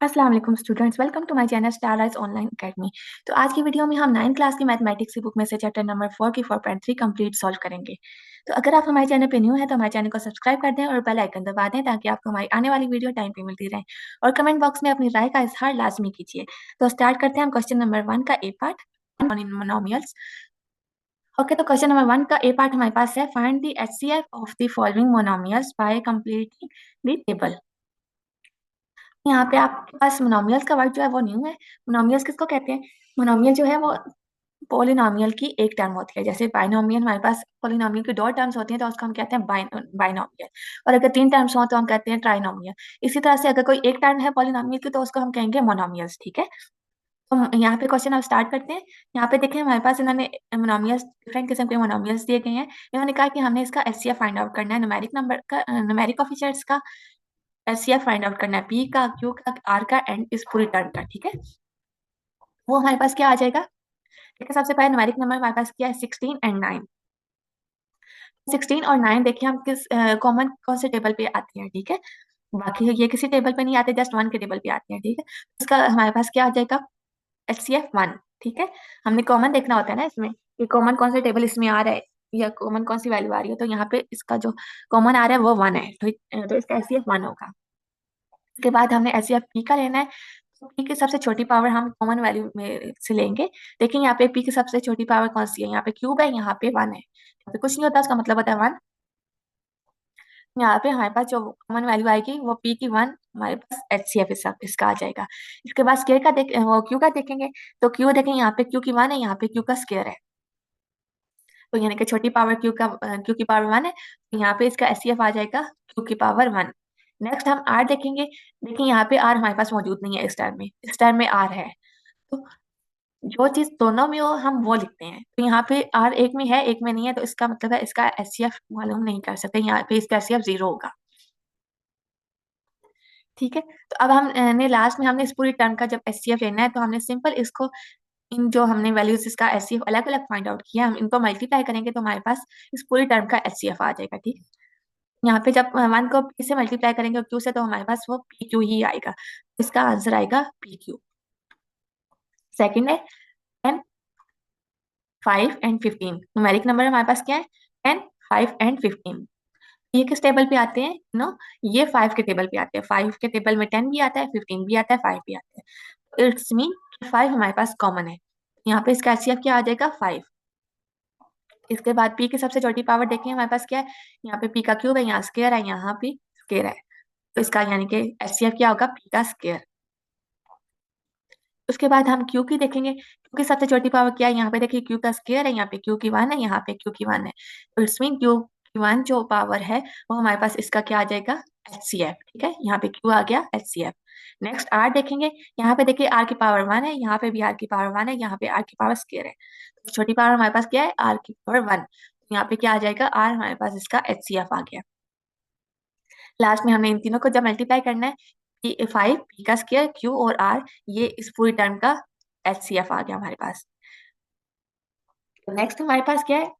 अस्सलाम वालेकुम students, welcome to my channel Starrise Online Academy. तो आज की वीडियो में हम 9th क्लास की मैथमेटिक्स की बुक में से चैप्टर नंबर 4 की 4.3 कंप्लीट सॉल्व करेंगे। तो अगर आप हमारे चैनल पे न्यू हैं तो हमारे चैनल को सब्सक्राइब कर दें और बेल आइकन दबा दें ताकि आपको हमारी आने वाली वीडियो टाइम पे मिलती रहे। और कमेंट बॉक्स में अपनी राय का इजहार लाजमी कीजिए। तो स्टार्ट करते हैं हम क्वेश्चन नंबर 1 का ए पार्ट इन मोनोमियल्स। ओके, तो क्वेश्चन नंबर 1 का ए पार्ट हमारे पास है, find the HCF of the following monomials bye completing the table. यहाँ पे आपके पास मोनोमियल्स का वर्ड जो है वो न्यू है। मोनोमियल्स किसको कहते हैं? मोनोमियल जो है वो पॉलिनोमियल की एक टर्म होती है। जैसे बाइनोमियल, हमारे पास पॉलिनोमियल की दो टर्म्स होती हैं तो उसको हम कहते हैं बाइनोमियल। और अगर तीन टर्म्स हो तो हम कहते हैं ट्राइनोमियल। इसी तरह से अगर कोई एक टर्म है पॉलिनोमियल की तो उसको हम कहेंगे मोनोमियल्स। ठीक है, तो यहाँ पे क्वेश्चन आप स्टार्ट करते हैं। यहाँ पे देखें हमारे पास इन्होंने मोनोमियल्स, डिफरेंट किस्म के मोनोमियल्स दिए गए हैं। इन्होंने कहा कि हमने इसका एचसीएफ फाइंड आउट करना है, न्यूमेरिक नंबर का, न्यूमेरिक कोएफिशिएंट्स का एचसीएफ फाइंड आउट करना है, पी का, क्यू का, आर का एंड इस पूरी टर्म का। ठीक है, वो हमारे पास क्या आ जाएगा? ठीक है, सबसे पहले न्यूमेरिक नंबर हमारे पास क्या है? 16 एंड 9। 16 और 9 देखिए हम किस कॉमन कौन से टेबल पे आती हैं। ठीक है, बाकी ये किसी टेबल पे नहीं आते, जस्ट वन के टेबल पे आती हैं। ठीक है, इसका हमारे पास क्या आ जाएगा? एचसीएफ 1। ठीक है, हमने कॉमन देखना होता है ना इसमें कि कॉमन कौन सा टेबल इसमें आ रहा है या कॉमन कौन सी वैल्यू आ रही है। तो यहाँ पे इसका जो कॉमन आ रहा है वो 1 है, तो इसका एचसीएफ 1 होगा। इसके बाद हमने एचसीएफ पी का लेना है। तो पी की सबसे छोटी पावर हम कॉमन वैल्यू में से लेंगे। देखिए यहाँ पे पी की सबसे छोटी पावर कौन सी है? यहाँ पे क्यूब है, यहाँ पे 1 है, यहाँ पे कुछ नहीं होता, उसका मतलब होता है 1। यहाँ पे हमारे पास जो कॉमन वैल्यू आएगी वो पी की 1, हमारे पास एचसीएफ इसका आ जाएगा। इसके बाद स्केयर का वो क्यू का देखेंगे। तो क्यू देखें, यहाँ पे क्यू की 1 है, यहाँ पे क्यू का स्केयर है, तो यानी कि छोटी पावर क्यू की पावर 1 है, तो यहाँ पे इसका एचसीएफ आ जाएगा क्यू की पावर 1। नेक्स्ट हम आर देखेंगे। देखिए यहाँ पे आर हमारे पास मौजूद नहीं है, इस टर्म में आर है। तो जो चीज दोनों में हो हम वो लिखते हैं। तो यहाँ पे आर एक में है, एक में नहीं है, तो इसका मतलब है इसका एचसीएफ मालूम नहीं कर सकते, यहाँ पे इसका एचसीएफ 0 होगा। ठीक है, तो अब हमने लास्ट में हमने इस पूरी टर्म का जब एचसीएफ लेना है तो हमने सिंपल इसको, इन जो हमने वैल्यूज इसका एचसीएफ अलग अलग फाइंड आउट किया, हम इनको मल्टीप्लाई करेंगे तो हमारे पास इस पूरी टर्म का एचसीएफ आ जाएगा। ठीक है, यहाँ पे जब 1 को पी से मल्टीप्लाई करेंगे और क्यू से तो हमारे पास वो पी क्यू ही आएगा, इसका आंसर आएगा पी क्यू। सेकेंड है 10, 5 एंड 15। न्यूमेरिक नंबर हमारे पास क्या है? 10, 5 एंड 15। ये किस टेबल पे आते हैं? नो, ये 5 के टेबल पे आते हैं। 5 के टेबल में 10 भी आता है, 15 भी आता है, 5 भी आता है। इट्स मीन 5 हमारे पास कॉमन है, यहाँ पे इसका एचसीएफ क्या आ जाएगा? 5। इसके बाद पी की सबसे छोटी पावर देखें हमारे पास क्या है? यहाँ पे पी का क्यूब है, यहाँ स्केयर है, यहाँ पे स्केयर है, तो इसका यानी कि एचसीएफ क्या होगा? पी का स्केयर। उसके बाद हम क्यू की देखेंगे। क्यू की सबसे छोटी पावर क्या है? यहाँ पे देखिए क्यू का स्केयर है, यहाँ पे क्यू की 1 है, यहाँ पे क्यू की 1 है, तो इट्स मीन क्यू की 1 जो पावर है वो हमारे पास इसका क्या आ जाएगा? एचसीएफ। ठीक है, यहाँ पे क्यू आ गया एचसीएफ। नेक्स्ट आर देखेंगे। यहाँ पे देखिए आर की पावर 1 है, यहाँ पे भी आर की पावर 1 है, यहाँ पे आर की पावर स्केयर है, तो छोटी पावर हमारे पास क्या है? आर की पावर 1। यहाँ पे क्या आ जाएगा? आर हमारे पास इसका एचसीएफ आ गया। लास्ट में हमने इन तीनों को जब मल्टीप्लाई करना है, पी 5, पी का स्क्वायर, क्यू और आर, ये इस पूरी टर्म का एचसीएफ आ गया हमारे पास। तो नेक्स्ट हमारे पास क्या है?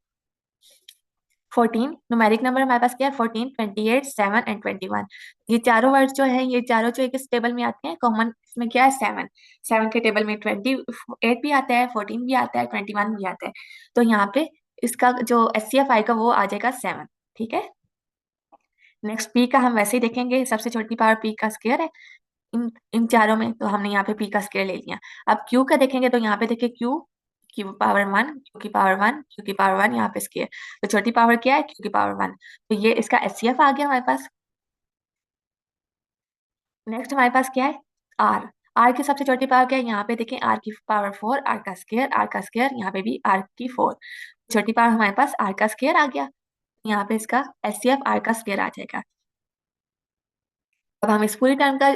14। न्यूमेरिक नंबर हमारे पास क्या है? 14, 28, 7 एंड 21। ये चारों वर्ड जो है, ये चारों जो किस टेबल में आते हैं? कॉमन इसमें क्या है? 7। 7 के टेबल में 28 भी आता है, 14 भी आता है, 21 भी आता है, तो यहाँ पे इसका जो एचसीएफ आएगा वो आ जाएगा 7। ठीक है, नेक्स्ट पी का हम वैसे ही देखेंगे, सबसे छोटी पावर पी का स्क्वायर है इन इन चारों में, तो हमने यहाँ पे पी का स्क्वायर ले लिया। अब क्यू का देखेंगे तो यहाँ पे देखिए क्यू की पावर 1, क्यू की पावर 1, क्यू की पावर 1, यहाँ पे स्क्वायर, तो छोटी पावर क्या है? क्यू की पावर 1, तो ये इसका एचसीएफ आ गया हमारे पास। नेक्स्ट हमारे पास क्या है? आर। आर की सबसे छोटी पावर क्या है? यहाँ पे देखें आर की पावर 4, आर का स्क्वायर, आर का स्क्वायर, यहाँ पे भी आर की 4, छोटी पावर हमारे पास आर का स्क्वायर आ गया, यहाँ पे इसका एचसीएफ आर का स्क्वायर आ जाएगा। अब हम इस पूरी टर्म का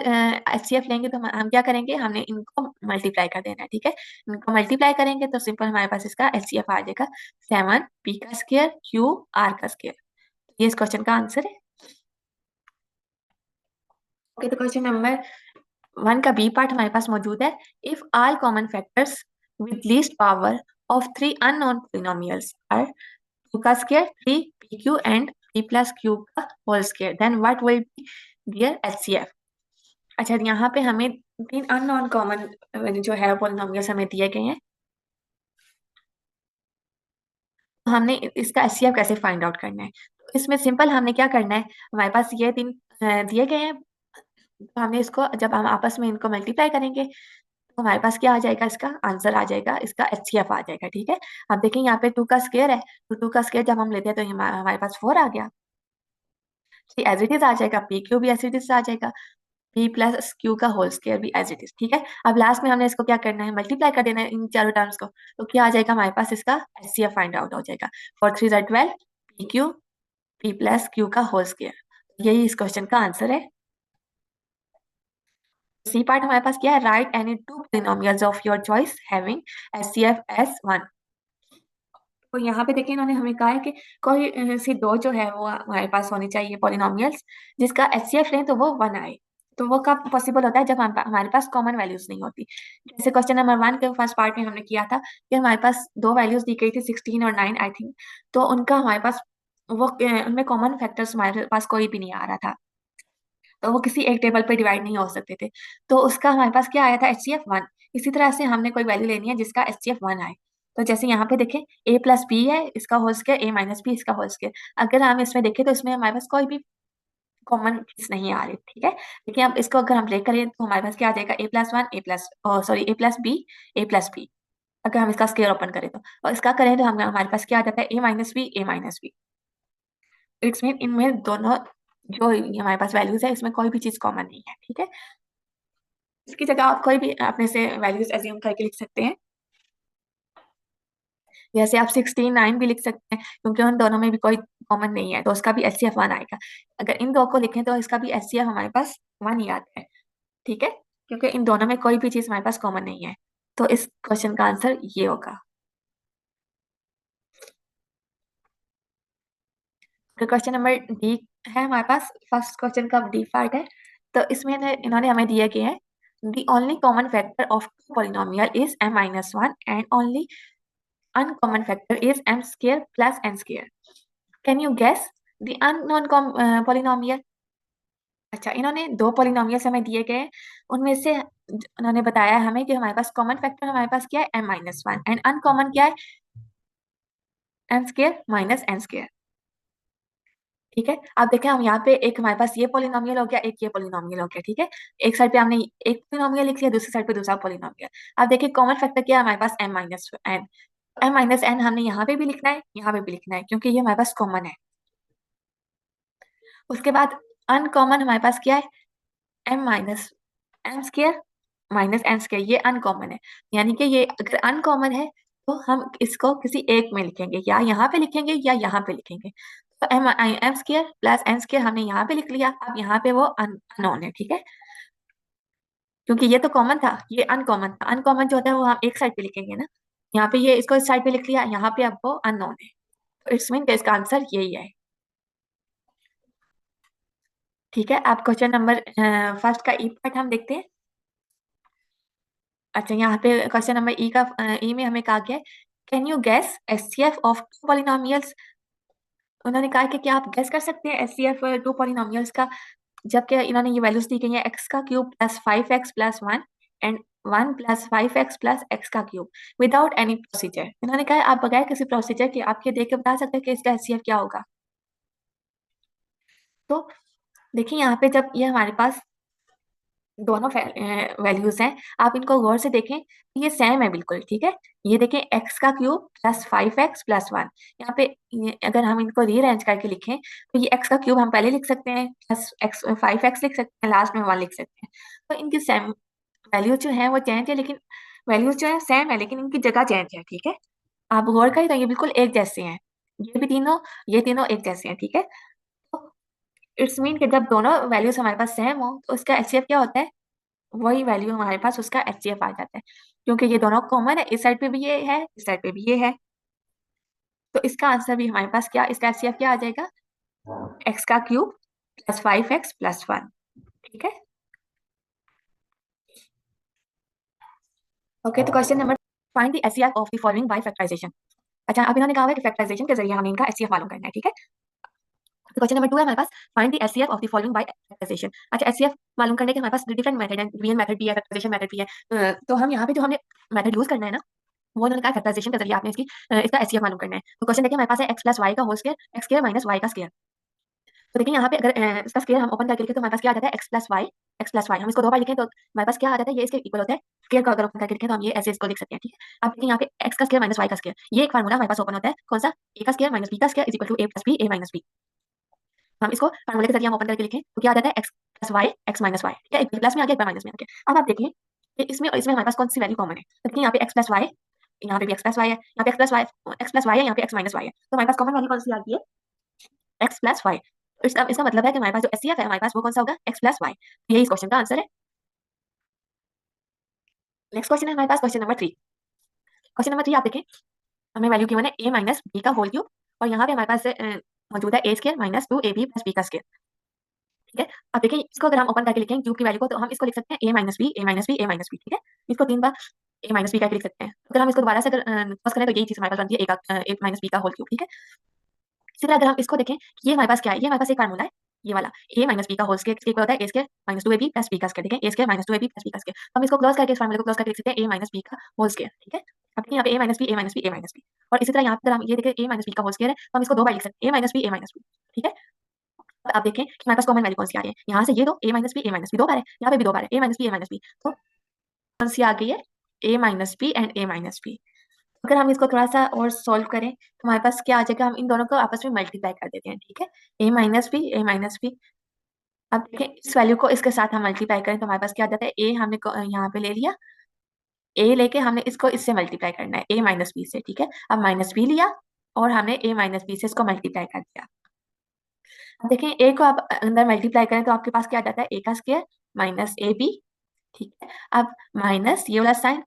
एचसीएफ लेंगे तो हम क्या करेंगे? हमने इनको मल्टीप्लाई कर देना है। ठीक है, इनको मल्टीप्लाई करेंगे तो सिंपल हमारे पास इसका एचसीएफ आ जाएगा 7, पी का स्क्वायर, क्यू, आर का स्क्वायर। ये इस क्वेश्चन का आंसर है। ओके, तो क्वेश्चन नंबर 1 का बी पार्ट हमारे पास मौजूद है। If all common factors with least power of 3 unknown polynomials are 2 का square, 3 p q and p plus q का whole square, then what will be their HCF. अच्छा, यहाँ पे हमें 3 अननोन कॉमन जो है पॉलिनोमियल्स हमें दिए गए हैं। तो हमने इसका एचसीएफ कैसे फाइंड आउट करना है? तो इसमें सिंपल हमने क्या करना है, हमारे पास ये 3 दिए गए हैं। तो हमने इसको जब हम आपस में इनको मल्टीप्लाई करेंगे तो हमारे पास क्या आ जाएगा, इसका आंसर आ जाएगा, इसका एचसीएफ आ जाएगा। ठीक है, अब देखिए यहाँ पे 2 का स्क्वायर है, तो 2 का स्क्वायर जब हम लेते हैं तो हमारे पास 4 आ गया। एज इट इज आ जाएगा, पी क्यू भी एज इट इज आ जाएगा, पी प्लस क्यू का होल स्क्वायर भी एज इट इज। ठीक है, अब लास्ट में हमने इसको क्या करना है, मल्टीप्लाई कर देना है इन चारों टर्म्स को। तो क्या आ जाएगा हमारे पास, इसका एचसीएफ फाइंड आउट हो जाएगा। 4 3 12, P Q, P plus q का होल स्क्वायर। यही इस क्वेश्चन का आंसर है। सी पार्ट हमारे पास क्या है, right any two polynomials of your choice having HCF S 1। तो यहाँ पे देखिए इन्होंने हमें कहा है कि कोई सी दो जो है वो हमारे पास होनी चाहिए पॉलिनोमियल्स जिसका एचसीएफ लें तो वो 1 आए। तो वो कब पॉसिबल होता है, जब हमारे पास कॉमन वैल्यूज नहीं होती। जैसे क्वेश्चन नंबर 1 के फर्स्ट पार्ट में हमने किया था कि हमारे पास दो वैल्यूज दी गई थी 16 और 9 आई थिंक। तो उनका हमारे पास वो उनमें कॉमन फैक्टर्स हमारे पास कोई भी नहीं आ रहा था, तो वो किसी एक टेबल पे डिवाइड नहीं हो सकते थे। तो उसका हमारे पास क्या आया था, एचसीएफ 1। इसी तरह से हमने कोई वैल्यू लेनी है जिसका एचसीएफ 1 आए। तो जैसे यहाँ पे देखें, ए प्लस बी है इसका होल स्क्वायर, ए माइनस बी इसका होल स्क्वायर। अगर हम इसमें देखें तो इसमें हमारे पास कोई भी कॉमन चीज नहीं आ रही। ठीक है, लेकिन अब इसको अगर हम ब्रेक करें तो हमारे पास क्या आ जाएगा, ए प्लस 1 ए प्लस सॉरी ए प्लस बी ए प्लस बी। अगर हम इसका स्क्वायर ओपन करें तो, और इसका करें तो हमारे पास क्या आ जाता है, ए minus B a minus b. It's mean इनमें दोनों जो हमारे पास वैल्यूज है इसमें कोई भी चीज कॉमन नहीं है। ठीक है, इसकी जगह आप कोई भी अपने से वैल्यूज एज्यूम करके लिख सकते हैं। जैसे आप 16 9 भी लिख सकते हैं, क्योंकि उन दोनों में भी कोई कॉमन नहीं है, तो उसका भी एचसीएफ 1 आएगा। अगर इन दो को लिखें तो इसका भी एचसीएफ हमारे पास 1 ही आता है। ठीक है, क्योंकि इन दोनों में कोई भी चीज हमारे पास कॉमन नहीं है। तो इस क्वेश्चन का आंसर ये होगा। तो क्वेश्चन नंबर डी है हमारे पास, फर्स्ट क्वेश्चन का डी पार्ट है। तो इसमें इन्होंने हमें दिया गया है, the only common factor of polynomial is m minus 1 and only uncommon factor is m square plus n square. Can you guess the unknown polynomial? अच्छा, इन्होंने दो पॉलिनोमियल्स हमें दिए गए हैं, उनमें से उन्होंने बताया हमें कि हमारे पास कॉमन फैक्टर हमारे पास क्या है, m माइनस 1 एंड अनकॉमन क्या है, m square minus n square. ठीक है, अब देखें हम यहाँ पे एक हमारे पास ये पॉलिनोमियल हो गया, एक ये पॉलिनोमियल हो गया। ठीक है, एक साइड पे हमने एक पॉलिनोमियल लिख लिया, दूसरी साइड पे दूसरा पॉलिनोमियल। अब देखिए कॉमन फैक्टर क्या है हमारे पास, m minus n। m minus n हमने यहाँ पे भी लिखना है, यहाँ पे भी लिखना है, क्योंकि ये हमारे पास कॉमन है। उसके बाद अनकॉमन हमारे पास क्या है, m minus N square minus N square, ये अनकॉमन है। यानी कि ये अगर अनकॉमन है तो हम इसको किसी एक में लिखेंगे, या यहाँ पे लिखेंगे या यहाँ पे लिखेंगे। तो M square plus N square हमने यहाँ पे लिख लिया, अब यहाँ पे वो अननोन है। ठीक है, क्योंकि ये तो कॉमन था, ये अनकॉमन था। अनकॉमन जो होता है वो हम एक साइड पे लिखेंगे ना, यहाँ पे ये इसको इस साइड पे लिख लिया, यहाँ पे अब वो अननोन है। तो इट्स मीन इसका आंसर यही है। ठीक है, आप क्वेश्चन नंबर फर्स्ट का ई पार्ट हम देखते हैं। अच्छा, यहाँ पे क्वेश्चन नंबर ई का ई में हमें कहा गया है, can you guess HCF of two polynomials. उन्होंने कहा कि क्या आप गैस कर सकते हैं एचसीएफ टू पॉलिनोमियल्स का, जबकि इन्होंने ये वैल्यूज दी गई है, एक्स का cube plus 5x plus 1 and 1 plus 5x plus x का क्यूब विदाउट एनी प्रोसीजर। इन्होंने कहा है आप बगैर किसी प्रोसीजर के आप ये देख के बता सकते हैं कि इसका एचसीएफ क्या होगा। तो देखिए यहाँ पे जब ये हमारे पास दोनों वैल्यूज हैं, आप इनको गौर से देखें, ये सेम है बिल्कुल। ठीक है, ये देखें एक्स का क्यूब प्लस 5x प्लस 1। यहाँ पे अगर हम इनको रीअरेंज करके लिखें तो ये एक्स का क्यूब हम पहले लिख सकते हैं, प्लस एक्स 5x लिख सकते हैं, लास्ट में 1 लिख सकते हैं। तो इनकी सेम वैल्यूज जो है वो चेंज है, लेकिन वैल्यूज जो है सेम है, लेकिन इनकी जगह चेंज है। ठीक है, आप गौर करें तो ये बिल्कुल एक जैसे हैं, ये भी तीनों, ये तीनों एक जैसे हैं। ठीक है, तो इट्स मीन कि जब दोनों वैल्यूज हमारे पास सेम हो तो उसका एचसीएफ क्या होता है, वही वैल्यू हमारे पास उसका एचसीएफ आ जाता है, क्योंकि ये दोनों कॉमन है, इस साइड पे भी ये है, इस साइड पे भी ये है। तो इसका आंसर भी हमारे पास क्या, इसका एचसीएफ क्या आ जाएगा, एक्स का क्यूब प्लस 5x प्लस 1। ठीक है, ओके। तो question number, find the HCF of the following by factorisation. अच्छा, अब इन्होंने कहा है कि फैक्टराइजेशन के जरिए हमें इनका एचसीएफ मालूम करना है। ठीक है, क्वेश्चन नंबर 2 है हमारे पास, find the HCF of the following by factorisation. अच्छा, एचसीएफ मालूम करने के हमारे पास डिफरेंट मेथड है, डिवीजन मेथड भी है, फैक्टराइजेशन मेथड भी है। तो हम यहाँ पे जो हमने मेथड यूज करना है ना, वो उन्होंने कहा फैक्टराइजेशन के जरिए आपने इसका एचसीएफ मालूम करना है। तो क्वेश्चन देखिए हमारे पास है x प्लस वाई का whole square, X square minus Y का स्क्वायर। तो देखिए यहाँ पे अगर इसका स्क्वायर हम ओपन करके लिखें तो हमारे पास क्या आ जाता है, x plus Y, X plus Y. हम इसको 2 बार लिखें तो हमारे पास क्या आ जाता है, ये इसके इक्वल होता है। स्क्वायर को अगर ओपन करके लिखें तो हम ये ऐसे इसको लिख सकते हैं, ठीक है। अब देखिए यहाँ पे x का स्क्वायर माइनस y का स्क्वायर, ये एक फार्मूला हमारे पास ओपन होता है, कौन सा, a का स्क्वायर माइनस b का square is equal to a plus b, a minus b। हम इसको फार्मूले के जरिए हम ओपन करके लिखें तो क्या आ जाता है, x plus Y, X minus Y, ठीक है। एक प्लस में आ गया, एक बार माइनस में आ गया। अब आप देखिए कि इसमें और इसमें हमारे पास कौन सी वैल्यू कॉमन है। तो देखिए यहाँ पे x प्लस वाई, यहाँ पे भी x प्लस वाई है, यहाँ पे x प्लस वाई है, यहाँ पे x माइनस वाई है। तो हमारे पास कॉमन वैल्यू कौन सी आ गई है, x प्लस वाई। इसका मतलब है कि हमारे पास जो एचसीएफ है हमारे पास वो कौन सा होगा, x प्लस वाई। यही इस क्वेश्चन का आंसर है। नेक्स्ट क्वेश्चन है हमारे पास क्वेश्चन नंबर 3। क्वेश्चन नंबर 3 आप देखें, हमें वैल्यू गिवन है a माइनस बी का होल क्यूब, और यहाँ पे हमारे पास मौजूद है a square minus 2ab plus b का स्क्वायर, ठीक है। अब देखिए इसको अगर हम ओपन करके लिखें क्यूब की वैल्यू को, तो हम इसको लिख सकते हैं a minus B, a minus B, a minus B, ठीक है। इसको 3 बार a माइनस बी करके लिख सकते हैं। अगर हम इसको दोबारा से अगर क्रॉस करें तो यही चीज हमारे पास बनती है a माइनस बी का होल क्यूब, ठीक है। इसी तरह अगर हम इसको देखें, ये हमारे पास क्या है, ये हमारे पास एक फार्मूला है, ये वाला a माइनस बी का होल स्क्वायर इक्वल होता है a square minus 2ab plus b का स्क्वायर, ठीक है। a square minus 2ab plus b का स्क्वायर। तो हम इसको क्लोज करके, इस फार्मूले को क्लोज करके लिख सकते हैं a माइनस बी का होल स्क्वायर, ठीक है। अब देखिए यहाँ पे a minus B, a minus B, a minus B, और इसी तरह यहाँ पर हम ये देखें a माइनस बी का होल स्क्वायर है, तो हम इसको 2 बार लिख सकते हैं, a minus B, a minus B, ठीक है। अब आप देखें कि हमारे पास कॉमन वैल्यू कौन सी आ रही है, यहाँ से ये दो a minus B, a minus B 2 बार है, यहाँ पे भी 2 बार है, a minus B, a minus B. तो कौन सी आ गई है, a minus B and a minus B. अगर हम इसको थोड़ा-सा और सॉल्व करें तो हमारे पास क्या आ जाएगा, हम इन दोनों को आपस में मल्टीप्लाई कर देते हैं, ठीक है। a minus B, a minus B. अब देखें इस वैल्यू को इसके साथ हम मल्टीप्लाई करें तो हमारे पास क्या आ जाता है, a हमने यहाँ पे ले लिया, a लेके हमने इसको इससे मल्टीप्लाई करना है a माइनस बी से, ठीक है। अब माइनस बी लिया और हमने a माइनस बी से इसको मल्टीप्लाई कर दिया। अब देखें a को आप अंदर मल्टीप्लाई करें तो आपके पास क्या आ जाता है, a का स्क्वायर माइनस ए बी, ठीक है। अब माइनस ये वाला साइन,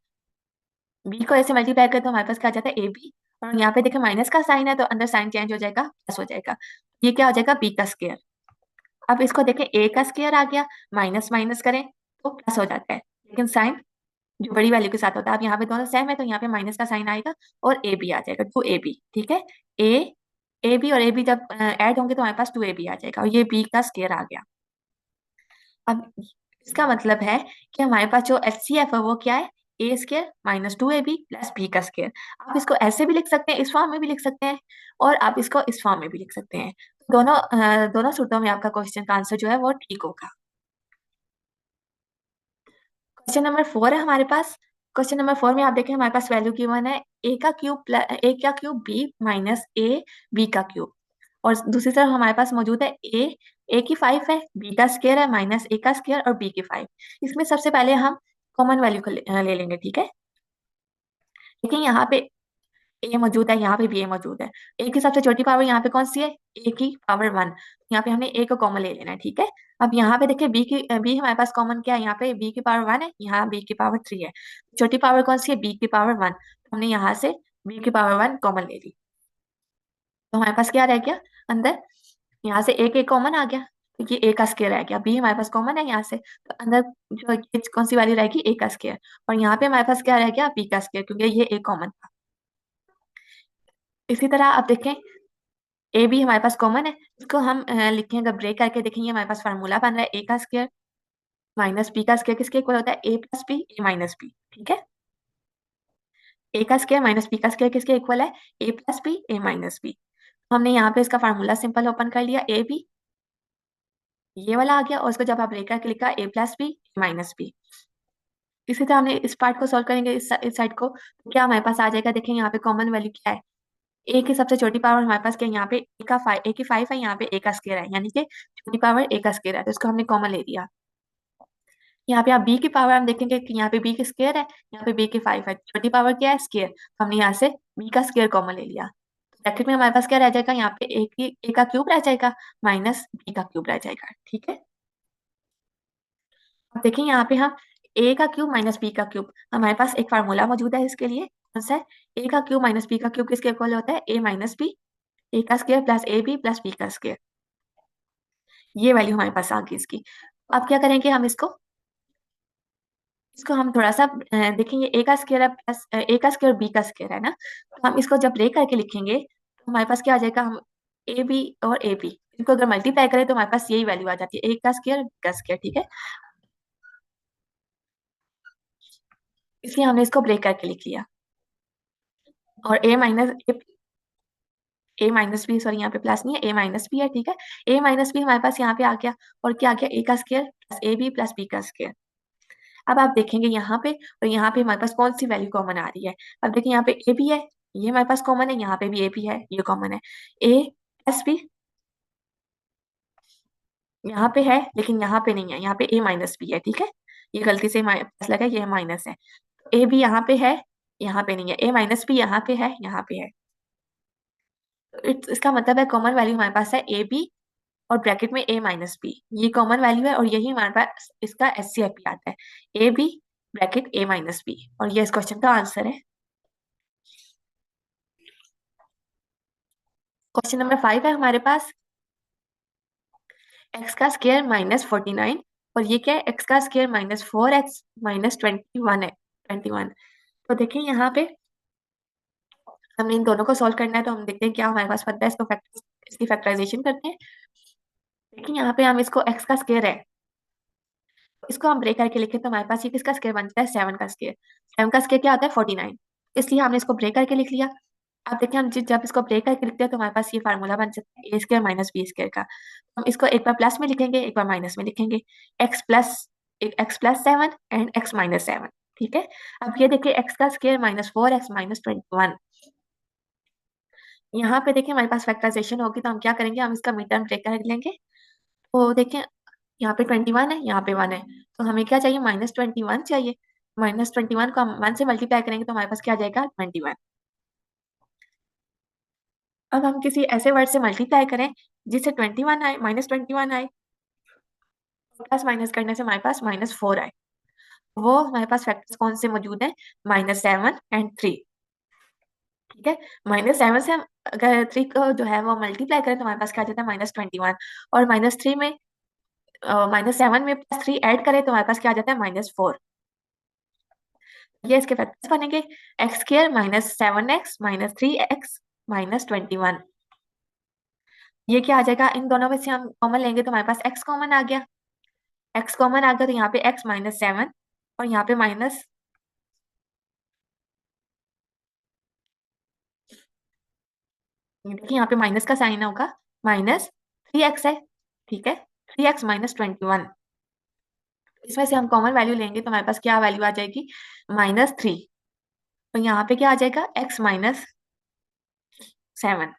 b को ऐसे मल्टीप्लाई करें तो हमारे पास क्या आ जाता है, ए बी, और यहाँ पे देखें माइनस का साइन है तो अंदर साइन चेंज हो जाएगा, प्लस हो जाएगा। ये क्या हो जाएगा, b का स्क्वायर। अब इसको देखें a का स्क्वायर आ गया, माइनस माइनस करें तो प्लस हो जाता है, लेकिन साइन जो बड़ी वैल्यू के साथ होता है, अब यहाँ पे दोनों सेम है तो यहाँ पे माइनस का साइन आएगा और ए बी आ जाएगा, 2ab, ठीक है। ए बी और ए बी जब ऐड होंगे तो हमारे पास 2ab आ जाएगा, और ये b का स्क्वायर आ गया। अब इसका मतलब है कि हमारे पास जो एचसीएफ है वो क्या है, a square minus 2ab plus B का स्क्वायर। आप इसको ऐसे भी लिख सकते हैं, इस फॉर्म में भी लिख सकते हैं, और आप इसको इस फॉर्म में भी लिख सकते हैं। दोनों सूत्रों में आपका क्वेश्चन का आंसर जो है वो ठीक होगा। क्वेश्चन नंबर 4 है हमारे पास। क्वेश्चन नंबर 4 में आप देखें हमारे पास वैल्यू गिवन है a का cube b minus a b का क्यूब, और दूसरी तरफ हमारे पास मौजूद है a की 5 है, b का स्क्वायर है माइनस a का स्क्वायर और b की 5। इसमें सबसे पहले हम कॉमन वैल्यू को ले लेंगे, ठीक है। देखिए यहाँ पे a मौजूद है, यहाँ पे b a मौजूद है। a की सबसे छोटी पावर यहाँ पे कौन सी है, a की पावर 1। यहाँ पे हमने a को कॉमन ले लेना है, ठीक है। अब यहाँ पे देखिए b हमारे पास कॉमन क्या है, यहाँ पे b की पावर 1 है, यहाँ b की पावर 3 है। छोटी पावर कौन सी है, b की पावर 1। हमने यहाँ से b की पावर 1 कॉमन ले ली, तो हमारे पास क्या रह गया अंदर, यहाँ से एक एक कॉमन आ गया, तो ये a का स्क्वायर रह गया। b हमारे पास कॉमन है यहाँ से, तो अंदर जो ये कौन सी वाली रहेगी, a का स्क्वायर, और यहाँ पे हमारे पास क्या रह गया, b का स्क्वायर, क्योंकि ये a कॉमन था। इसी तरह आप देखें ए भी हमारे पास कॉमन है, इसको हम लिखें, अगर ब्रेक करके देखेंगे हमारे पास फार्मूला बन रहा है, ए का स्क्वायर माइनस बी का स्क्वायर किसके इक्वल होता है, ए plus B, a minus B, ठीक है। ए का स्क्वायर माइनस बी का स्क्वायर किसके इक्वल है, ए plus B, a minus B. हमने यहाँ पे इसका फार्मूला सिंपल ओपन कर लिया, ए बी ये वाला आ गया, और उसको जब आप ब्रेक करके लिखा ए plus B, a minus B. इसी तरह हमने इस पार्ट को सॉल्व करेंगे, इस साइड को, तो क्या हमारे पास आ जाएगा, देखें यहाँ पे कॉमन वैल्यू क्या है, ए की सबसे छोटी पावर हमारे पास क्या है, यहाँ पे ए की 5 है, यहाँ पे ए का स्क्वायर है, यानी कि छोटी पावर ए का स्क्वायर है, तो इसको हमने कॉमन ले लिया। यहाँ पे आप बी की पावर हम देखेंगे कि यहाँ पे बी की स्क्वायर है, यहाँ पे बी की 5 है, छोटी पावर क्या है, स्क्वायर, तो हमने यहाँ से बी का स्क्वायर कॉमन ले लिया। ब्रैकेट में हमारे पास क्या रह जाएगा, यहाँ पे ए का क्यूब रह जाएगा माइनस बी का क्यूब रह जाएगा, ठीक है। अब देखिए यहाँ पे हम ए का क्यूब माइनस बी का क्यूब, हमारे पास एक फार्मूला मौजूद है इसके लिए, कौन सा है, ए का क्यूब माइनस बी का क्यूब किसके इक्वल होता है, ए माइनस बी, ए का square plus A B plus B का स्क्वायर। ये वैल्यू हमारे पास आ गई इसकी। अब क्या करेंगे, हम इसको हम थोड़ा सा देखेंगे, ए का स्क्वायर है प्लस ए का स्क्वायर बी का स्क्वायर है ना, तो हम इसको जब ब्रेक करके लिखेंगे तो हमारे पास क्या आ जाएगा, हम ए बी और ए बी, इनको अगर मल्टीप्लाई करें तो हमारे पास यही वैल्यू आ जाती है, ए का स्क्वायर बी का स्क्वायर, ठीक है। इसलिए हमने इसको ब्रेक करके लिख लिया। और ए माइनस बी, सॉरी यहाँ पे प्लस नहीं है, ए माइनस बी है, ठीक है। ए माइनस बी हमारे पास यहाँ पे आ गया, और क्या आ गया, ए का square plus A B plus B का स्क्वायर। अब आप देखेंगे यहाँ पे और यहाँ पे हमारे पास कौन सी वैल्यू कॉमन आ रही है। अब देखिए यहाँ पे ए बी है, ये हमारे पास कॉमन है, यहाँ पे भी ए बी है, ये कॉमन है। ए प्लस बी यहाँ पे है, लेकिन यहाँ पे नहीं है, यहाँ पे ए माइनस बी है, ठीक है। ये गलती से प्लस लगा, ये माइनस है। ए बी यहाँ पे है, यहाँ पे नहीं है। ए माइनस बी यहाँ पे है, यहाँ पे है। इसका मतलब है कॉमन वैल्यू हमारे पास है ए बी और ब्रैकेट में ए माइनस बी, ये कॉमन वैल्यू है, और यही हमारे पास इसका एचसीएफ भी आता है, A B bracket A minus B, और ये इस क्वेश्चन का आंसर है। क्वेश्चन नंबर 5 है हमारे पास, एक्स का स्क्वायर माइनस 49, और ये क्या है, एक्स का स्क्वायर माइनस 4x माइनस 21 है, 21। तो देखिए यहाँ पे हमें इन दोनों को सॉल्व करना है, तो हम देखते हैं क्या हमारे पास बनता है, इसकी फैक्टराइजेशन करते हैं। देखिए यहाँ पे हम इसको एक्स का स्क्वायर है, इसको हम ब्रेक करके लिखें तो हमारे पास ये किसका स्क्वायर बनता है, 7 का स्क्वायर। 7 का स्क्वायर क्या होता है, 49, इसलिए हमने इसको ब्रेक करके लिख लिया। अब देखिए हम जब इसको ब्रेक करके लिखते हैं तो हमारे पास ये फार्मूला बन सकता है, a square minus B square का। हम इसको एक बार प्लस में लिखेंगे, एक बार माइनस में लिखेंगे, x plus 7 and x minus 7, ठीक है। अब ये देखिए एक्स का स्क्वायर माइनस 4x माइनस 21, यहाँ पे देखिए हमारे पास फैक्टराइजेशन होगी, तो हम क्या करेंगे, हम इसका मिड टर्म ब्रेक कर लेंगे। तो देखिए यहाँ पे 21 है, यहाँ पे 1 है, तो हमें क्या चाहिए, -21 चाहिए। -21 को हम 1 से मल्टीप्लाई करेंगे तो हमारे पास क्या आ जाएगा, 21। अब हम किसी ऐसे वर्ड से मल्टीप्लाई करें जिससे 21 आए, -21 आए, प्लस माइनस करने से हमारे पास -4 आए। वो हमारे पास फैक्टर्स कौन से मौजूद हैं, -7 एंड 3, ठीक है। -7 से हम अगर 3 को जो है वो मल्टीप्लाई करें तो हमारे पास क्या आ जाता है, -21, और -3 में -7 में +3 ऐड करें तो हमारे पास क्या आ जाता है, -4। ये इसके फैक्टर्स बनेंगे, x square minus 7x minus 3x minus 21। ये क्या आ जाएगा, इन दोनों में से हम कॉमन लेंगे तो हमारे पास x कॉमन आ गया, x कॉमन आ गया, तो यहाँ पे x माइनस 7 और यहाँ पे माइनस, देखिए यहाँ पे माइनस का साइन होगा, -3x है, ठीक है। 3x माइनस 21, इसमें से हम कॉमन वैल्यू लेंगे तो हमारे पास क्या वैल्यू आ जाएगी, -3, तो यहाँ पे क्या आ जाएगा, x माइनस 7,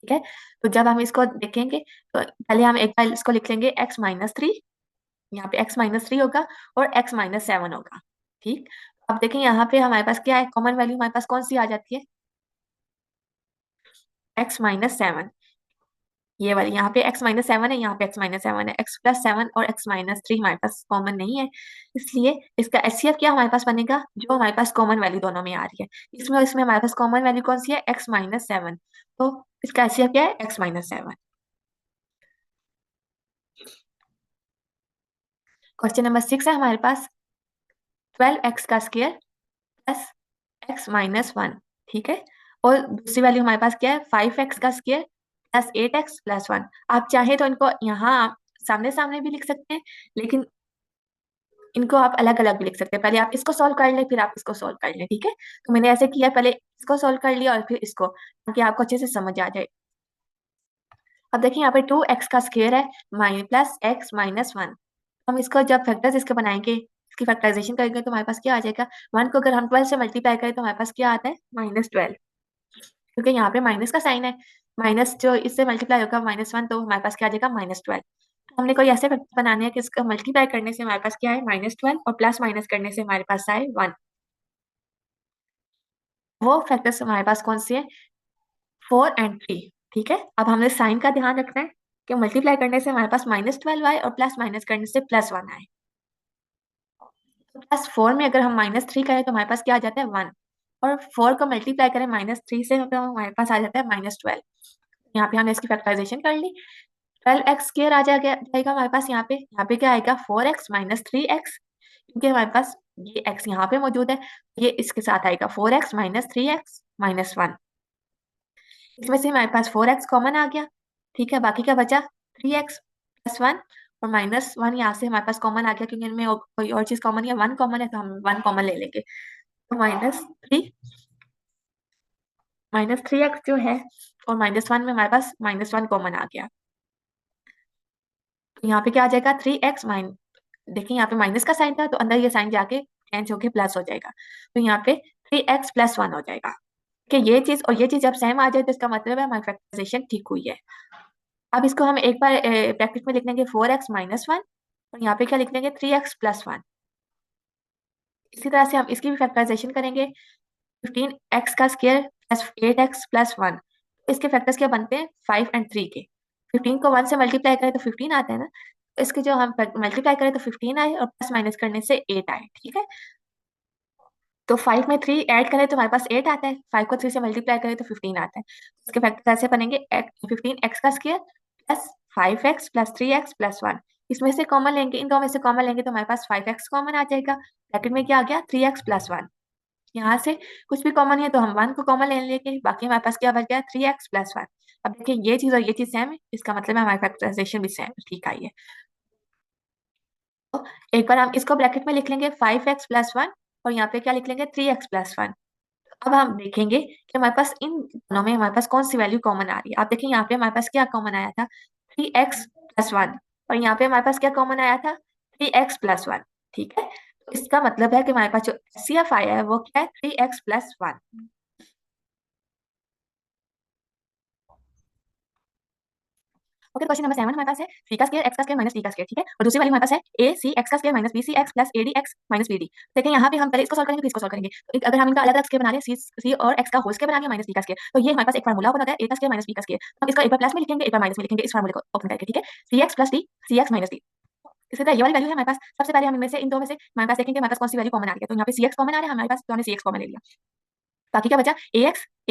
ठीक है। तो जब हम इसको देखेंगे तो पहले हम एक बार इसको लिख लेंगे, x-3, यहाँ पे x-3 होगा और x-7 होगा, ठीक। अब देखें यहाँ पे हमारे पास क्या है, कॉमन वैल्यू हमारे पास कौन सी आ जाती है, x-7, ये वाली, यहाँ पे x-7 है, यहाँ पे x-7 है, x+7 और x-3 हमारे पास कॉमन नहीं है, इसलिए इसका एचसीएफ क्या हमारे पास बनेगा, जो हमारे पास कॉमन वैल्यू दोनों में आ रही है, इसमें और इसमें हमारे पास कॉमन वैल्यू कौन सी है, x-7, तो इसका एचसीएफ क्या है, x-7। क्वेश्चन नंबर 6 है हमारे पास, 12x का स्क्वायर प्लस x माइनस 1, ठीक है। और दूसरी वैल्यू हमारे पास क्या है, 5x का स्क्वायर प्लस 8x प्लस 1। आप चाहे तो इनको यहाँ सामने सामने भी लिख सकते हैं, लेकिन इनको आप अलग अलग भी लिख सकते हैं। पहले आप इसको सॉल्व कर लें, फिर आप इसको सॉल्व कर लें, ठीक है। तो मैंने ऐसे किया, पहले इसको सॉल्व कर लिया और फिर इसको, ताकि आपको अच्छे से समझ आ जाए। अब देखिए यहाँ पे 2x का स्क्वायर है प्लस x माइनस 1, हम इसको जब फैक्टर्स इसके बनाएंगे, इसकी फैक्टराइजेशन करेंगे तो हमारे पास क्या आ जाएगा, 1 को अगर हम 12 से मल्टीप्लाई करें तो हमारे पास क्या आता है, -12, क्योंकि यहाँ पे माइनस का साइन है, माइनस जो इससे मल्टीप्लाई होगा -1, तो हमारे पास क्या आ जाएगा, -12। तो हमने कोई ऐसे फैक्टर बनाने हैं कि इसका मल्टीप्लाई करने से हमारे पास क्या है, -12, और प्लस माइनस करने से हमारे पास आए 1। वो फैक्टर्स हमारे पास कौन से हैं, 4 एंड 3, ठीक है। अब हमने साइन का ध्यान रखना है कि मल्टीप्लाई करने से हमारे पास -12 आए और प्लस माइनस करने से +1 आए। +4 में अगर हम -3 करें तो हमारे पास क्या आ जाता है, 1, और 4 को मल्टीप्लाई करें -3 से तो हमारे पास आ जाता है -12। यहाँ पे हमने इसकी फैक्टराइजेशन कर ली, 12x स्क्वायर आ जाएगा हमारे पास, यहाँ पे क्या आएगा, 4x माइनस 3x, क्योंकि हमारे पास ये x यहाँ पे मौजूद है, ये इसके साथ आएगा 4x माइनस 3x माइनस 1। इसमें से हमारे पास 4x कॉमन आ गया, ठीक है। बाकी क्या बचा, 3x प्लस 1 और माइनस 1 यहाँ से हमारे पास कॉमन आ गया, क्योंकि इनमें कोई और चीज कॉमन है, 1 कॉमन है तो हम 1 कॉमन ले लेंगे। तो माइनस थ्री एक्स जो है, और -1 में हमारे पास -1 कॉमन आ गया। तो यहाँ पे क्या आ जाएगा, 3x माइन, देखिए यहाँ पे माइनस का साइन था तो अंदर ये साइन जाके चेंज होके प्लस हो जाएगा, तो यहाँ पे 3x प्लस 1 हो जाएगा। कि ये चीज और ये चीज जब सेम आ जाए तो इसका मतलब है हमारी फैक्टराइजेशन ठीक हुई है। अब इसको हम एक बार ब्रैकेट में लिख लेंगे 4x-1, और यहाँ पे क्या लिख लेंगे, 3x+1। इसी तरह से हम इसकी भी फैक्टराइजेशन करेंगे, 15x² प्लस 8x+1। इसके फैक्टर्स क्या बनते हैं, 5 और 3 के। 15 को 1 से मल्टीप्लाई करें तो 15 आता है ना, तो इसके जो हम मल्टीप्लाई करें तो 15 आए और प्लस माइनस करने से 8 आए, ठीक है। तो 5 में 3 ऐड करें तो हमारे पास 8 आता है, 5 को 3 से मल्टीप्लाई करें तो 15 आता है। इसके फैक्टर ऐसे बनेंगे, 15x² plus 5x plus 3x+1। इसमें से कॉमन लेंगे, इन दो में से कॉमन लेंगे तो हमारे पास 5x कॉमन आ जाएगा। ब्रैकेट में क्या आ गया, 3x+1। यहाँ से कुछ भी कॉमन है तो हम 1 को कॉमन ले लेंगे, बाकी हमारे पास क्या बच गया, 3x+1। अब देखिए ये चीज और ये चीज सेम है, इसका मतलब है हमारी फैक्टराइजेशन भी सेम ठीक आई है। तो एक बार हम इसको ब्रैकेट में लिख लेंगे 5x+1, और यहाँ पे क्या लिख लेंगे, 3x+1। अब हम देखेंगे कि हमारे पास इन दोनों में हमारे पास कौन सी वैल्यू कॉमन आ रही है। आप देखें यहाँ पे हमारे पास क्या कॉमन आया था, 3x+1, और यहाँ पे हमारे पास क्या कॉमन आया था, 3x+1, ठीक है। तो इसका मतलब है कि हमारे पास जो HCF आया है वो क्या है, 3x+1। ओके, क्वेश्चन नंबर 7 हमारे पास है, सी का स्क्वायर एक्स का स्क्वायर माइनस टी का स्क्वायर, ठीक है। और दूसरी वाली हमारे पास है ए सी एक्स का square minus B C X plus A D X minus B D. देखिए यहाँ पे हम पहले इसको सॉल्व करेंगे फिर इसको सॉल्व करेंगे। तो अगर हम इनका अलग अलग स्क्वायर बना लें, सी और एक्स का होल स्क्वायर बना लिया माइनस टी का स्क्वायर, तो ये हमारे पास एक फार्मूला ओपन होता है, ए का स्क्वायर माइनस बी का स्क्वायर। हम इसको एक बार प्लस में लिखेंगे, एक बार माइनस में लिखेंगे, इस फार्मूले को ओपन करके, ठीक है। सी एक्स प्लस टी, सी एक्स माइनस टी। इसी तरह ये वाली वैल्यू है हमारे पास। सबसे पहले हम इनमें से इन दो में से हमारे पास देखेंगे हमारे पास कौन सी वैल्यू कॉमन आ रही है। तो यहाँ पे सी एक्स कॉमन आ रहा है हमारे पास, तो हमने सी एक्स कॉमन ले लिया। बाकी क्या बचा, ए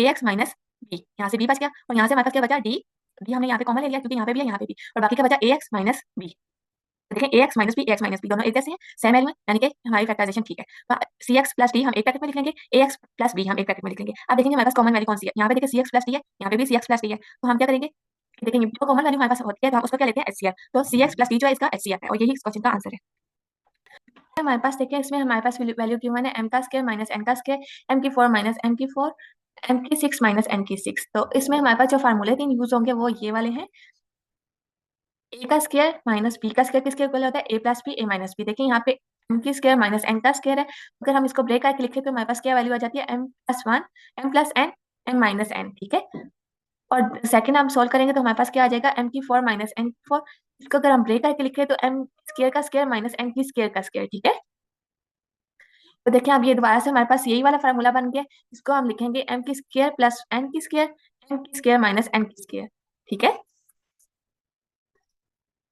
एक्स माइनस बी, यहाँ से बी बच गया, और यहाँ से हमारे पास क्या बचा, डी। डी हमने यहाँ पे कॉमन ले लिया क्योंकि यहाँ पे भी है यहाँ पे भी, और बाकी क्या बचा, ए एक्स माइनस बी। देखें A X minus B, A X minus B दोनों एक जैसे हैं, सेम वैल्यू है, यानी कि हमारी फैक्टराइजेशन ठीक है। सी एक्स प्लस डी हम एक ब्रैकेट में लिख लेंगे, ए एक्स प्लस बी हम एक ब्रैकेट में लिख लेंगे। अब देखेंगे हमारे पास कॉमन वैल्यू कौन सी है, यहाँ पे देखिए सी एक्स प्लस डी है, यहाँ पे भी सी एक्स प्लस डी है, तो हम क्या करेंगे, देखेंगे जो कॉमन वैल्यू हमारे पास होती है तो हम उसको क्या लेते हैं, एचसीएफ। तो सी एक्स प्लस डी जो है इसका एचसीएफ है, और यही इस क्वेश्चन का आंसर है। हमारे पास देखिए इसमें हमारे पास वैल्यू गिवन है, एम का स्क्वायर माइनस एन का स्क्वायर, एम की 4 माइनस एन की 4, एम की 6 माइनस एन की 6। तो इसमें हमारे पास जो फार्मूले 3 यूज होंगे वो ये वाले हैं, ए का स्क्वायर माइनस बी का स्क्वायर किसके इक्वल होता है, ए plus B a minus B. देखिए यहाँ पे एम की स्क्वायर माइनस एन का स्क्वायर है, अगर हम इसको ब्रेक करके लिखे तो हमारे पास क्या वैल्यू आ जाती है, m+1 m+n m-n, ठीक है। और सेकंड हम सोल्व करेंगे तो हमारे पास क्या आ जाएगा, m की 4 माइनस n की 4। इसको अगर हम ब्रेक करके लिखे तो m स्क्वायर का स्क्वायर माइनस n की स्क्वायर का स्क्वायर, ठीक है। तो देखिए अब ये दोबारा से हमारे पास यही वाला फार्मूला बन गया, इसको हम लिखेंगे m की स्क्वायर प्लस n की स्क्वायर, m की स्क्वायर माइनस n की स्क्वायर, ठीक है।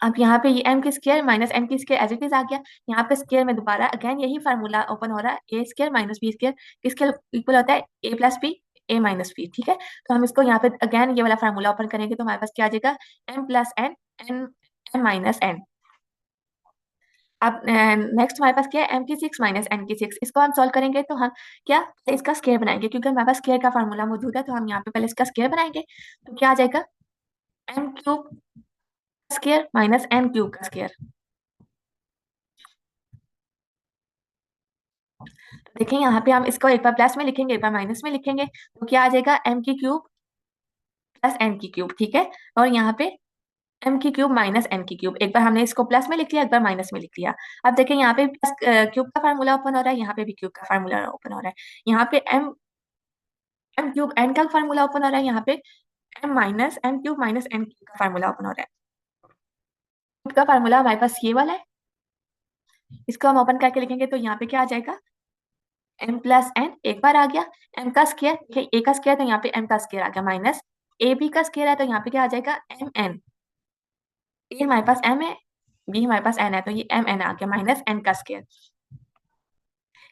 अब यहाँ पे ये m की स्क्वायर माइनस n की स्क्वायर एज इट इज आ गया। यहाँ पे स्क्वायर में दोबारा अगेन यही फार्मूला ओपन हो रहा है, a square minus B square किसके इक्वल होता है, ए plus B a minus B, ठीक है। तो हम इसको यहाँ पे अगेन ये वाला फार्मूला ओपन करेंगे तो हमारे पास क्या आ जाएगा, m plus N N N minus N. अब नेक्स्ट हमारे पास क्या है, m की 6 माइनस n की 6। इसको हम सॉल्व करेंगे तो हम क्या इसका स्क्वायर बनाएंगे, क्योंकि हमारे पास स्क्वायर का फार्मूला मौजूद है, तो हम यहाँ पे पहले इसका स्क्वायर बनाएंगे। तो क्या आ जाएगा, m cube square minus n cube का स्क्वायर। देखिए यहाँ पे हम इसको एक बार प्लस में लिखेंगे, एक बार माइनस में लिखेंगे, तो क्या आ जाएगा, m की क्यूब प्लस n की क्यूब, ठीक है। और यहाँ पे m की क्यूब माइनस n की क्यूब, एक बार हमने इसको प्लस में लिख लिया, एक बार माइनस में लिख लिया। अब देखिए यहाँ पे प्लस क्यूब का फार्मूला ओपन हो रहा है, यहाँ पे भी क्यूब का फार्मूला ओपन हो रहा है। यहाँ पे m क्यूब n का फार्मूला ओपन हो रहा है, यहाँ पे m minus m cube minus n cube का फार्मूला ओपन हो रहा है। क्यूब का फार्मूला हमारे पास ये वाला है, इसको हम ओपन करके लिखेंगे तो यहाँ पे क्या आ जाएगा, m प्लस n एक बार आ गया, m का स्क्वायर, ए का स्क्वायर तो यहाँ पे m का स्क्वायर आ गया, माइनस ए बी का स्क्वायर है तो यहाँ पे क्या आ जाएगा, एम एन। ए हमारे पास m है, बी हमारे पास n है, तो ये एम एन आ गया माइनस n का स्क्वायर।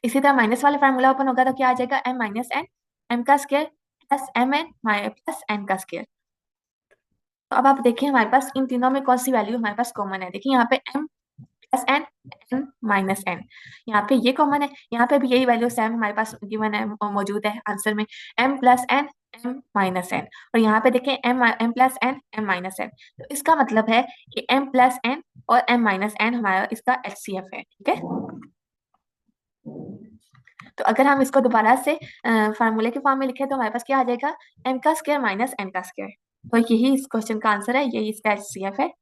इसी तरह माइनस वाला फार्मूला ओपन होगा तो क्या आ जाएगा, m माइनस n m का square plus M N plus n का स्क्वायर। तो अब आप देखिए हमारे पास इन तीनों में कौन सी वैल्यू हमारे पास कॉमन है। देखिए यहाँ पे m plus n n minus n, यहाँ पे ये कॉमन है, यहाँ पे भी यही वैल्यू सेम हमारे पास गिवन है, मौजूद है आंसर में, m plus n M minus N, और यहाँ पे देखें M plus N M minus N. तो इसका मतलब है कि एम प्लस एन और एम माइनस एन हमारा इसका एचसीएफ है, ठीक है। तो अगर हम इसको दोबारा से फार्मूले के फॉर्म में लिखें तो हमारे पास क्या आ जाएगा, एम का स्क्वायर माइनस एन का स्क्वायर। तो यही इस क्वेश्चन का आंसर है, यही इसका एचसीएफ है।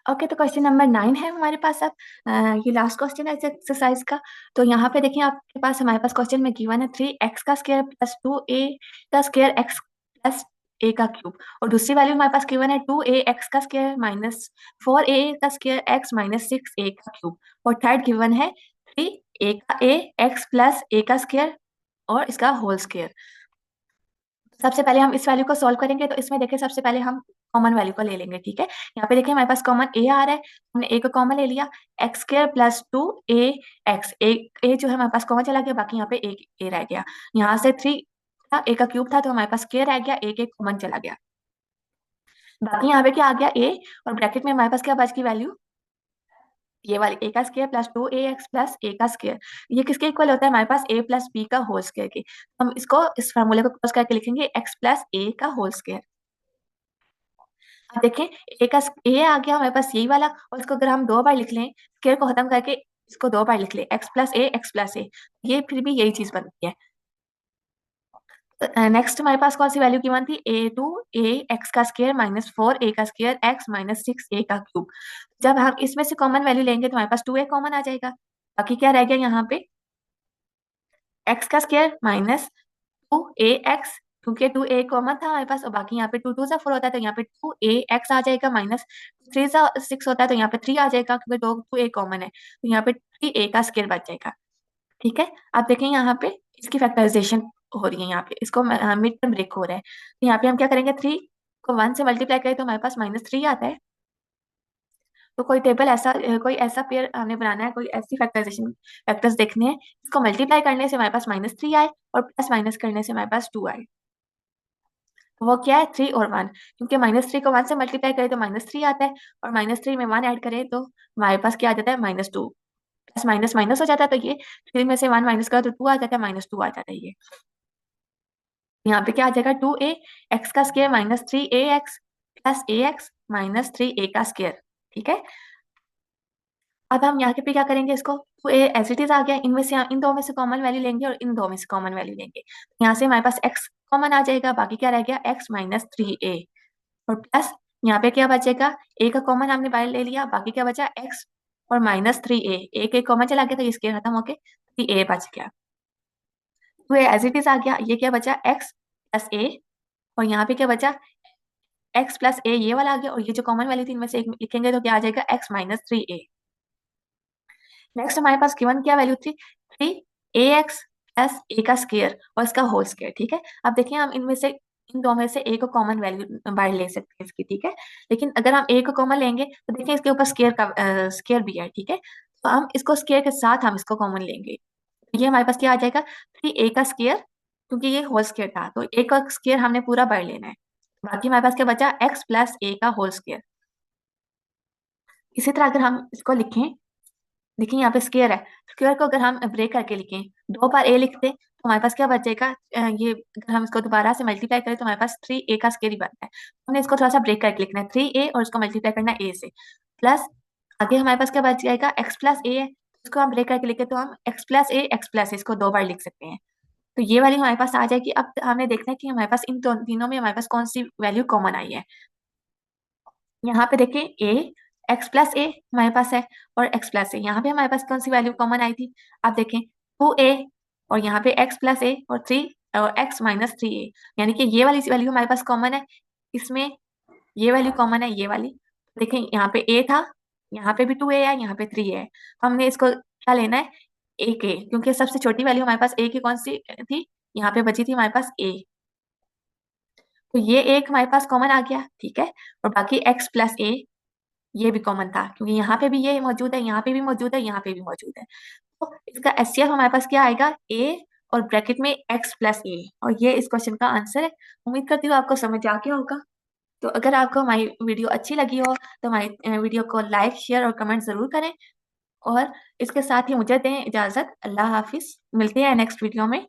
ओके, तो क्वेश्चन नंबर 9 है हमारे पास अब। ये लास्ट क्वेश्चन है इस एक्सरसाइज का। तो यहाँ पे देखिए आपके पास, हमारे पास क्वेश्चन में गिवन है 3x का स्क्वायर प्लस 2a का स्क्वायर x प्लस a का क्यूब, और दूसरी वैल्यू हमारे पास गिवन है 2a x का स्क्वायर माइनस 4a का स्क्वायर x माइनस 6a का क्यूब, और थर्ड गिवन है 3a का a x प्लस a का स्क्वायर और इसका होल स्क्वायर। सबसे पहले हम इस वैल्यू को सॉल्व करेंगे, तो इसमें देखिए सबसे पहले हम कॉमन वैल्यू को ले लेंगे, ठीक है। यहाँ पे देखिए हमारे पास कॉमन a आ रहा है, हमने a को कॉमन ले लिया, x square plus 2ax, a जो है हमारे पास कॉमन चला गया, बाकी यहाँ पे एक a रह गया। यहाँ से 3 था, a का क्यूब था, तो हमारे पास k रह गया, एक एक कॉमन चला गया, बाकी यहाँ पे क्या आ गया a, और ब्रैकेट में हमारे पास क्या बच गई वैल्यू, ये वाली a का square plus 2ax plus a का स्क्वायर। ये किसके इक्वल होता है, हमारे पास a प्लस b का होल स्क्वायर के। हम इसको इस फार्मूले को क्रॉस करके लिखेंगे x प्लस a का होल स्क्वायर। अब देखें a का a आ गया हमारे पास यही वाला, और इसको अगर हम दो बार लिख लें, स्क्वायर को खत्म करके इसको दो बार लिख लें, x प्लस a, ये फिर भी यही चीज बनती है। नेक्स्ट हमारे पास कौन सी वैल्यू गिवन थी, a का स्क्वायर माइनस 4a का स्क्वायर x माइनस 6a का क्यूब। जब हम इसमें से कॉमन वैल्यू लेंगे तो हमारे पास 2a कॉमन आ जाएगा, बाकी क्या रह गया यहाँ पे, x का स्क्वायर माइनस 2ax, क्योंकि 2a कॉमन था हमारे पास, और बाकी यहाँ पे 2 2 4 होता है, तो यहाँ पे 2ax आ जाएगा, माइनस 3 6 होता है, तो यहाँ पे 3 आ जाएगा, क्योंकि 2a कॉमन है, तो यहाँ पे 3a का स्क्वायर बच जाएगा, ठीक है। आप देखें यहाँ पे इसकी फैक्टराइजेशन हो रही है, यहाँ पे इसको मिड टर्म ब्रेक हो रहा है, तो यहाँ पे हम क्या करेंगे, 3 को 1 से मल्टीप्लाई करें तो हमारे पास -3 आता है। तो कोई टेबल ऐसा कोई ऐसा पेयर हमें बनाना है, कोई ऐसी फैक्टराइजेशन फैक्टर्स देखने हैं, इसको मल्टीप्लाई करने से हमारे पास -3 आए और प्लस माइनस करने से हमारे पास 2 आए। तो वो क्या है, 3 और 1, क्योंकि -3 को 1 से मल्टीप्लाई करें तो -3 आता है, और -3 में 1 ऐड करें तो हमारे पास क्या आ जाता है, -2, प्लस माइनस माइनस हो जाता है, तो ये 3 में से 1 माइनस करो तो 2 आ जाता है, -2 आ जाता है ये। यहाँ पे क्या आ जाएगा, 2a x का square minus 3ax plus ax minus 3a का स्क्वायर, ठीक है। अब हम यहाँ पे क्या करेंगे, इसको तो ए एज इट इज आ गया, इनमें से इन दो में से कॉमन वैल्यू लेंगे और इन दो में से कॉमन वैल्यू लेंगे, यहाँ से हमारे पास x कॉमन आ जाएगा, बाकी क्या रह गया, x माइनस 3a, और प्लस यहाँ पे क्या बचेगा, a का कॉमन हमने बाहर ले लिया, बाकी क्या बचा, x और माइनस 3a, एक एक कॉमन चला गया, तो इसके खत्म होके 3a बच गया, तो ये एज इट इज आ गया। ये क्या बचा, x प्लस a, और यहाँ पे क्या बचा, x प्लस a, ये वाला आ गया, और ये जो कॉमन वैल्यू थी इनमें से एक लिखेंगे तो क्या आ जाएगा, x माइनस 3a। नेक्स्ट हमारे पास गिवन क्या वैल्यू थी, 3ax प्लस a का स्क्वायर और इसका होल स्क्वायर, ठीक है। अब देखिए हम इनमें से इन दो में से a को कॉमन वैल्यू बाहर ले सकते हैं इसकी, ठीक है, लेकिन अगर हम a को कॉमन लेंगे तो देखिए इसके ऊपर स्क्वायर का स्क्वायर भी है, ठीक है, तो हम इसको स्क्वायर के साथ हम इसको कॉमन लेंगे, तो ये हमारे पास क्या आ जाएगा, 3a का स्क्वायर, क्योंकि ये होल स्क्वायर था तो a का स्क्वायर हमने पूरा बाहर लेना है, बाकी हमारे पास क्या बचा, x प्लस a का होल स्क्वायर। इसी तरह अगर हम इसको लिखें, देखिए यहाँ पे स्क्वायर है, स्क्वायर को अगर हम ब्रेक करके लिखें, 2 बार a लिखते तो हमारे पास क्या बचेगा, ये अगर हम इसको दोबारा से मल्टीप्लाई करें तो हमारे पास 3a का स्क्वायर ही बनता है, हमने इसको थोड़ा सा ब्रेक करके लिखना है, 3a और इसको मल्टीप्लाई करना है a से, प्लस आगे हमारे पास क्या बच जाएगा, x प्लस a है, इसको हम ब्रेक करके लिखे तो हम x प्लस a इसको 2 बार लिख सकते हैं, तो ये वाली हमारे पास आ जाएगी। अब हमने देखना है कि हमारे पास इन तीनों में हमारे पास कौन सी वैल्यू कॉमन आई है। यहाँ पे देखिए x प्लस ए हमारे पास है, और x प्लस ए, यहाँ पे हमारे पास कौन सी वैल्यू कॉमन आई थी, आप देखें 2a, और यहाँ पे x प्लस ए और 3 और x माइनस 3a, यानी कि ये वाली वैल्यू हमारे पास कॉमन है, इसमें ये वैल्यू कॉमन है, ये वाली, देखें यहाँ पे a था, यहाँ पे भी 2a है, यहाँ पे 3a है, हमने इसको क्या लेना है, a के, क्योंकि सबसे छोटी वैल्यू हमारे पास a की कौन सी थी, यहाँ पे बची थी हमारे पास a, तो ये एक हमारे पास कॉमन आ गया, ठीक है, और बाकी x प्लस a ये भी कॉमन था, क्योंकि यहाँ पे भी ये मौजूद है, यहाँ पे भी मौजूद है, यहाँ पे भी मौजूद है, तो इसका एचसीएफ हमारे पास क्या आएगा, a और ब्रैकेट में x प्लस a, और ये इस क्वेश्चन का आंसर है। उम्मीद करती हूँ आपको समझ आ गया होगा। तो अगर आपको हमारी वीडियो अच्छी लगी हो तो हमारी वीडियो को लाइक, शेयर और कमेंट जरूर करें, और इसके साथ ही मुझे दें इजाजत। अल्लाह हाफिज, मिलते हैं नेक्स्ट वीडियो में।